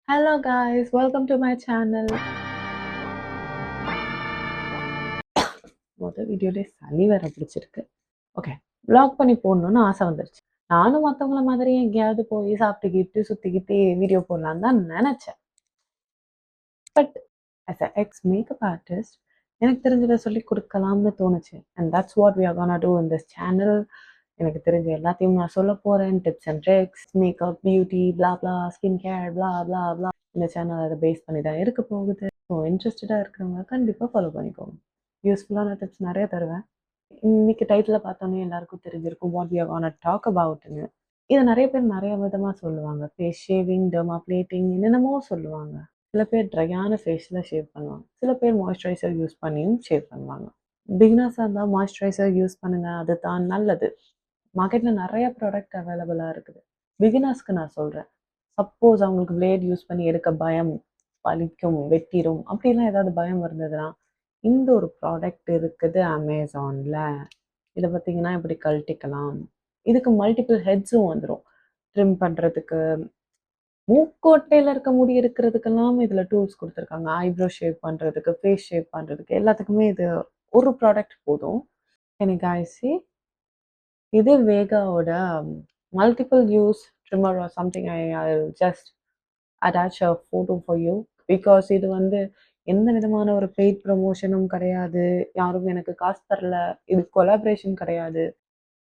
Hello guys, welcome to my channel. மொத வீடியோலே சளி வேற பிடிச்சிருக்கு. ஓகே, vlog பண்ணி போடணும்னு ஆசை வந்துருச்சு. நானும் மத்தவங்கள மாதிரி எங்கேயாவது போய் சாப்பிட்டுக்கிட்டு, சுத்திக்கிட்டு வீடியோ போடலான்னு தான் நெனச்சேன். But as a ex makeup artist, எனக்கு தெரிஞ்சத சொல்லிக் குடுக்கலாம்னு தோணுச்சு. And that's what we are gonna do in this channel. எனக்கு தெரிஞ்ச எல்லாத்தையும் நான் சொல்லப் போறேன். Tips and tricks, makeup, beauty, blah blah, skin care, blah blah blah. இந்த சேனல் அதை பேஸ் பண்ணி தான் இருக்க போகுது. ஸோ இன்ட்ரெஸ்டடா இருக்கிறவங்க கண்டிப்பா ஃபாலோ பண்ணிக்கோங்க. யூஸ்ஃபுல்லான டிப்ஸ் நெறைய தருவேன். இன்னைக்கு டைட்டில பார்த்தோனே எல்லாருக்கும் தெரிஞ்சிருக்கும் what we are gonna talk அபௌட்ன்னு. இத நெறைய பேர் நெறைய விதமா சொல்லுவாங்க. ஃபேஸ் ஷேவிங், டெர்மா பிளேட்டிங் என்னென்னமோ சொல்லுவாங்க. சில பேர் ட்ரையான ஃபேஸ்ல ஷேவ் பண்ணுவாங்க. சில பேர் மாய்ஸ்சரைசர் யூஸ் பண்ணியும் ஷேவ் பண்ணுவாங்க. பிகினர்ஸா இருந்தா மாய்ஸ்சரைசர் யூஸ் பண்ணுங்க. அதுதான் நல்லது. மார்க்கெட்ல நெறைய ப்ராடக்ட் அவைலபிளா இருக்குது. பிகினர்ஸ்க்கு நான் சொல்றேன். சப்போஸ் அவங்களுக்கு பிளேட் யூஸ் பண்ணி எடுக்க பயம், வலிக்கும், வெட்டிரும் அப்படிலாம் ஏதாவது பயம் இருந்ததுன்னா, இந்த ஒரு ப்ராடக்ட் இருக்குது அமேசான்ல. இத பார்த்தீங்கன்னா இப்படி கழட்டிக்கலாம். இதுக்கு மல்டிபிள் ஹெட்ஸும் வந்துரும். ட்ரிம் பண்றதுக்கு, மூக்கோட்டையில இருக்க முடி எடுக்கிறதுக்கெல்லாம் இதுல டூல்ஸ் குடுத்துருக்காங்க. ஐப்ரோ ஷேவ் பண்றதுக்கு, ஃபேஸ் ஷேவ் பண்றதுக்கு எல்லாத்துக்குமே இது ஒரு ப்ராடக்ட் போதும். Can you guys see? இது வேகாவோட multiple use trimmer or something. I'll just attach a photo for you because இது வந்து எந்த விதமான ஒரு பெய்ட் ப்ரமோஷனும் கிடையாது. யாரும் எனக்கு காசு தரல. இது கொலாபரேஷன் கிடையாது.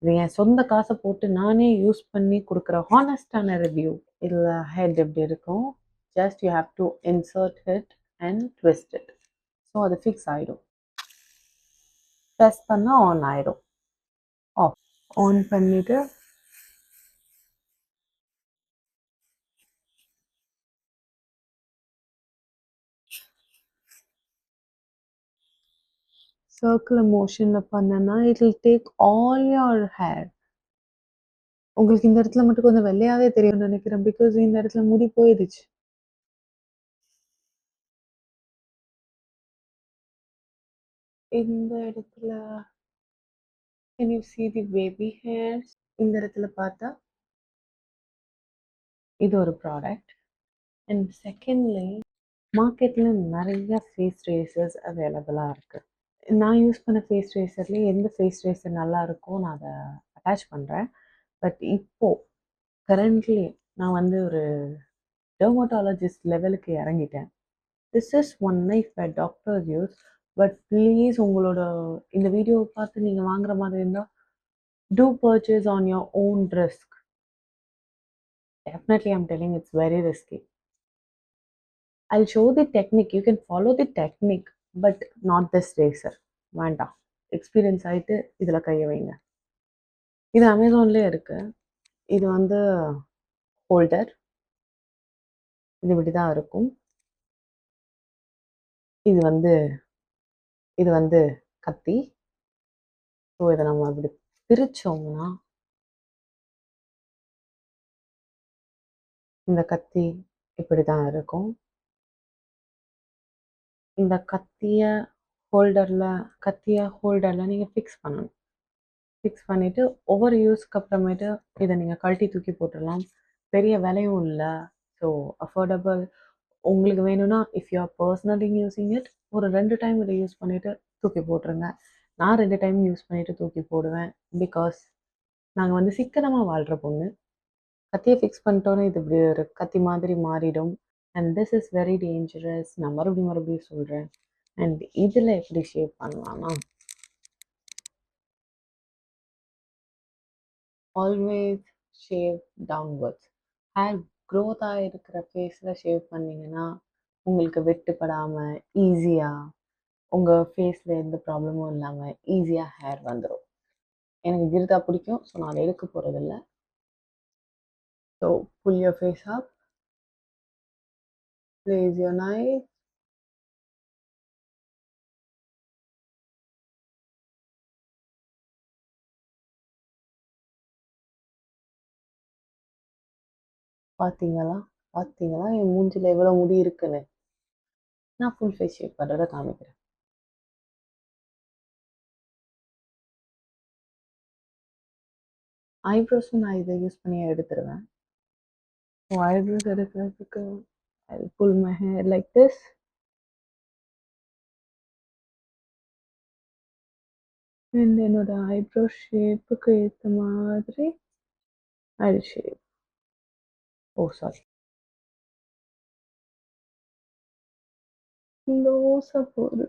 இது என் சொந்த காசை போட்டு நானே யூஸ் பண்ணி குடுக்குற ஹானஸ்டான ரிவ்யூ. இதுல ஹெட் எப்படி இருக்கும்? Just you have to insert it and twist it. So அது ஃபிக்ஸ் ஆயிடும். ப்ரெஸ் பண்ணா ஆன் ஆயிடும். ஆஃப். ஆன் பண்ணிட்டு சர்க்குலர் மோஷன்ல பண்ணனா it will take all your hair. உங்களுக்கு இந்த இடத்துல மட்டும் கொஞ்சம் வெள்ளையாவே தெரியும்னு நினைக்கிறேன். பிகாஸ் இந்த இடத்துல முடி போயிடுச்சு. இந்த இடத்துல can you see the baby hairs? இந்த இடத்துல பார்த்தா இது ஒரு ப்ராடக்ட். அண்ட் செகண்ட்லி, மார்க்கெட்ல நிறைய ஃபேஸ் ரேசர்ஸ் அவைலபிளா இருக்கு. நான் யூஸ் பண்ண ஃபேஸ் ரேசர்லயே எந்த ஃபேஸ் ரேசர் நல்லா இருக்கோ நான் அதை அட்டாச் பண்றேன். பட் இப்போ கரண்ட்லி நான் வந்து ஒரு டெர்மட்டாலஜிஸ்ட் லெவலுக்கு இறங்கிட்டேன். This is one knife by doctor use. But please உங்களோட இந்த வீடியோவை பார்த்து நீங்கள் வாங்குற மாதிரி இருந்தால் to purchase on your own risk. Definitely I'm telling it's very risky. I'll show the technique. You can follow the technique, but not this razor. வேண்டாம். Experience ஆயிட்டு இதில் கையை வைங்க. இது அமேசான்லேயே இருக்கு. இது வந்து ஹோல்டர். இது இப்படி தான் இருக்கும். இது வந்து இது வந்து கத்தி. ஸோ இதை நம்ம இப்படி பிரிச்சோம்னா இந்த கத்தி இப்படி தான் இருக்கும். இந்த கத்தியை ஹோல்டரில் நீங்கள் ஃபிக்ஸ் பண்ணணும். ஃபிக்ஸ் பண்ணிவிட்டு ஒவ்வொரு யூஸ்க்கு அப்புறமேட்டு இதை நீங்கள் கழட்டி தூக்கி போட்டுடலாம். பெரிய விலையும் இல்லை. So affordable. உங்களுக்கு வேணும்னா if you are personally using it, ஒரு 2 டைம் இதை யூஸ் பண்ணிவிட்டு தூக்கி போட்டுருங்க. நான் 2 டைம் யூஸ் பண்ணிவிட்டு தூக்கி போடுவேன். பிகாஸ் நாங்கள் வந்து சிக்கனமாக வாழ்கிற பொண்ணு. கத்தியை ஃபிக்ஸ் பண்ணிட்டோன்னே இது இப்படி ஒரு கத்தி மாதிரி மாறிடும். And this is very dangerous. நான் மறுபடியும் சொல்கிறேன். அண்ட் இதில் எப்படி ஷேப் பண்ணலாம்னா, ஆல்வேஸ் ஷேவ் டவுன்வர்ட்ஸ். ஹேர் க்ரோத்தாக இருக்கிற ஃபேஸில் ஷேவ் பண்ணிங்கன்னா உங்களுக்கு வெட்டுப்படாமல் ஈஸியாக உங்கள் ஃபேஸில் எந்த ப்ராப்ளமும் இல்லாமல் ஈஸியாக ஹேர் வந்துடும். எனக்கு கிருதா பிடிக்கும். ஸோ நான் அதை எடுக்க போகிறதில்ல. So pull your face up, place your knife. பார்த்தீங்களா? பார்த்தீங்களா என் மூஞ்சில எவ்வளோ முடி இருக்குன்னு? நான் ஃபுல் ஃபேஸ் ஷேவ் பண்ணுறத காமிக்கிறேன். ஐப்ரோஸும் நான் இதை யூஸ் பண்ணி எடுத்துருவேன். ஸோ ஐப்ரோஸ் எடுக்கிறதுக்கு I'll pull my hair like this. And என்னோட ஐப்ரோ ஷேப்புக்கு ஏற்ற மாதிரி I'll shave. Oh, sorry. லூஸா போகுது.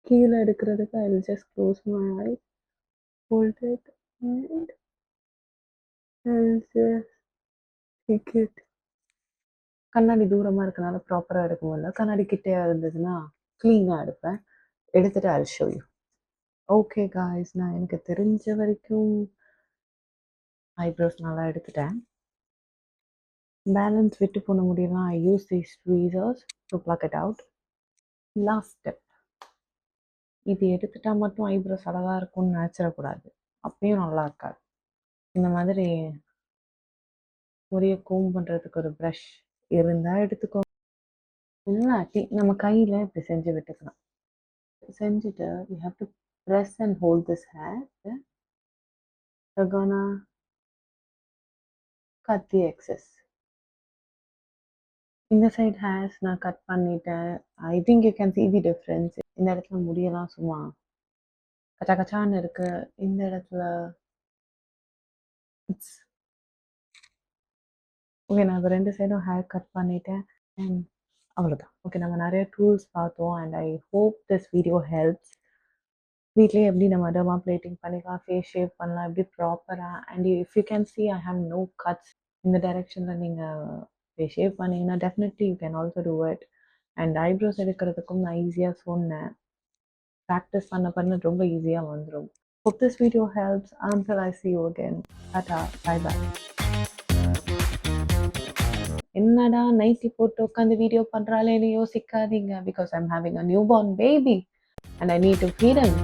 கீழே எடுக்கிறதுக்கு I'll just close my eyes, hold it, and I'll just take it. கண்ணாடி தூரமா இருக்கனால ப்ராப்பரா எடுக்க முடியல. கண்ணாடி கிட்டயா இருந்ததுன்னா க்ளீனா எடுப்பேன். எடுத்துட்டு I'll show you. Okay guys, நான் எனக்கு தெரிஞ்ச வரைக்கும் ஐப்ரோஸ் நல்லா எடுத்துட்டேன். பேலன்ஸ் விட்டு போன முடியலாம். I use these tweezers to pluck it out. Last step. இது எடுத்துட்டா மட்டும் ஐப்ரோஸ் அழகா இருக்கும்னு நினச்சிடக்கூடாது. அப்பயும் நல்லா இருக்காது. இந்த மாதிரி முடிய கோம் பண்ணுறதுக்கு ஒரு ப்ரஷ் இருந்தால் எடுத்துக்கோ. இல்லாட்டி நம்ம கையில் இப்படி செஞ்சு விட்டுக்கலாம். செஞ்சுட்டு you have to press and hold this hair. You're gonna cut the excess. இந்த சைட் ஹேர்ஸ் நான் கட் பண்ணிட்டேன். I think you can see the difference. இந்த இடத்துல முடியெல்லாம் சும்மா கச்சா கச்சான்னு இருக்கு. இந்த இடத்துல ஓகே, நான் இப்போ 2 சைடும் ஹேர் கட் பண்ணிட்டேன். அண்ட் அவ்வளோதான். ஓகே, நம்ம நிறைய டூல்ஸ் பார்த்தோம். And I hope this video helps. வீட்லேயே எப்படி நம்ம டெர்மா பிளேட்டிங் பண்ணிக்கலாம், ஃபேஸ் ஷேப் பண்ணலாம், எப்படி ப்ராப்பராக. And if you can see I have no cuts. இந்த டைரெக்ஷனில் நீங்கள் ஃபேஸ் ஷேப் பண்ணிங்கன்னா definitely you can also do it. And eyebrows எடுக்கிறதுக்கும் நான் ஈஸியாக சொன்னேன். ப்ராக்டிஸ் பண்ண ரொம்ப ஈஸியாக வந்துடும். Hope this video helps. Until I see you again. Tata. Bye bye. என்னடா நைட்டி போட்டு உட்காந்து வீடியோ பண்றாளேன்னு யோசிக்காதீங்க. Because I'm having a newborn baby and I need to feed him.